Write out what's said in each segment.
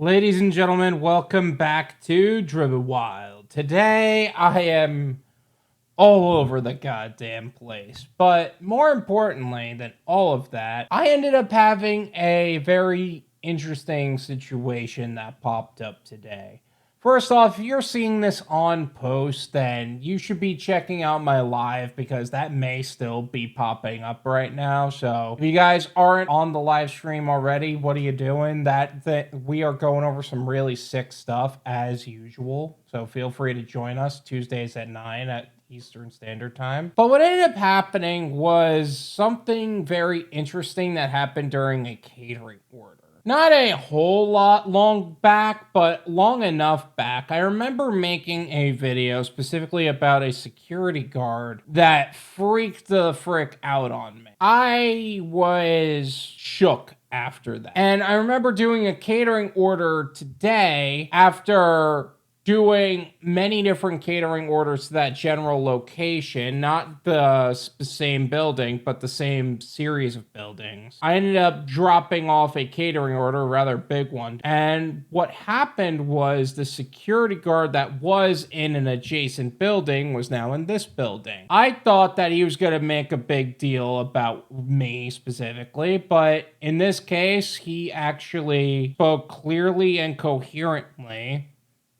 Ladies and gentlemen, welcome back to Driven Wyld. Today, I am all over the goddamn place. But more importantly than all of that, I ended up having a very interesting situation that popped up today. First off, if you're seeing this on post, then you should be checking out my live because that may still be popping up right now. So if you guys aren't on the live stream already, what are you doing? We are going over some really sick stuff as usual. So feel free to join us Tuesdays at 9 at Eastern Standard Time. But what ended up happening was something very interesting that happened during a catering order. Not a whole lot long back, but long enough back. I remember making a video specifically about a security guard that freaked the frick out on me. I was shook after that. And I remember doing a catering order today after doing many different catering orders to that general location, not the same building, but the same series of buildings. I ended up dropping off a catering order, a rather big one. And what happened was the security guard that was in an adjacent building was now in this building. I thought that he was going to make a big deal about me specifically, but in this case, he actually spoke clearly and coherently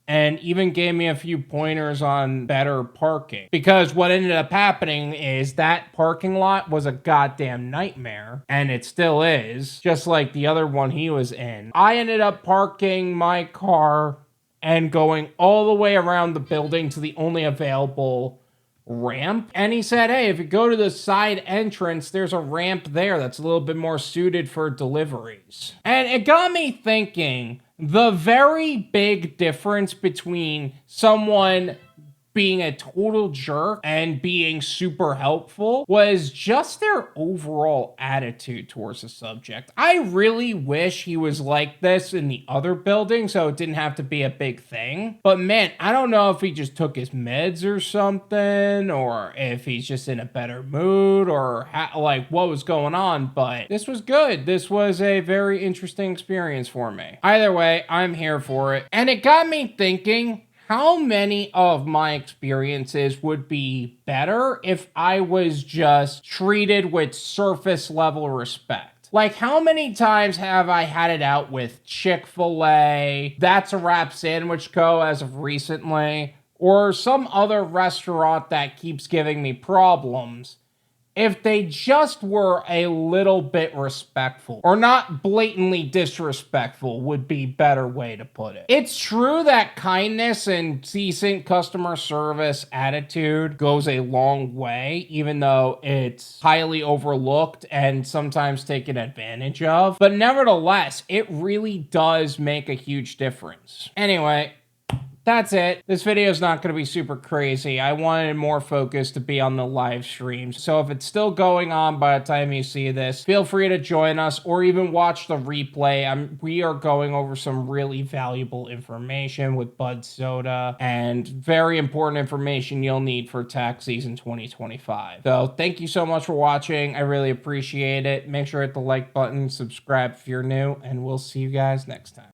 and even gave me a few pointers on better parking. Because what ended up happening is that parking lot was a goddamn nightmare, and it still is, just like the other one he was in. I ended up parking my car and going all the way around the building to the only available ramp. And he said, hey, if you go to the side entrance, there's a ramp there that's a little bit more suited for deliveries. And it got me thinking, the very big difference between someone being a total jerk and being super helpful was just their overall attitude towards the subject. I really wish he was like this in the other building so it didn't have to be a big thing. But man, I don't know if he just took his meds or something, or if he's just in a better mood, or like what was going on, but this was good. This was a very interesting experience for me. Either way, I'm here for it. And it got me thinking, how many of my experiences would be better if I was just treated with surface level respect? Like, how many times have I had it out with Chick-fil-A, That's a Wrap Sandwich Co. as of recently, or some other restaurant that keeps giving me problems? If they just were a little bit respectful, or not blatantly disrespectful would be a better way to put it. It's true that kindness and decent customer service attitude goes a long way, even though it's highly overlooked and sometimes taken advantage of. But nevertheless, it really does make a huge difference. Anyway, that's it. This video is not going to be super crazy. I wanted more focus to be on the live streams. So if it's still going on by the time you see this, feel free to join us or even watch the replay. We are going over some really valuable information with Bud Soda and very important information you'll need for tax season 2025. So thank you so much for watching. I really appreciate it. Make sure to hit the like button, subscribe if you're new, and we'll see you guys next time.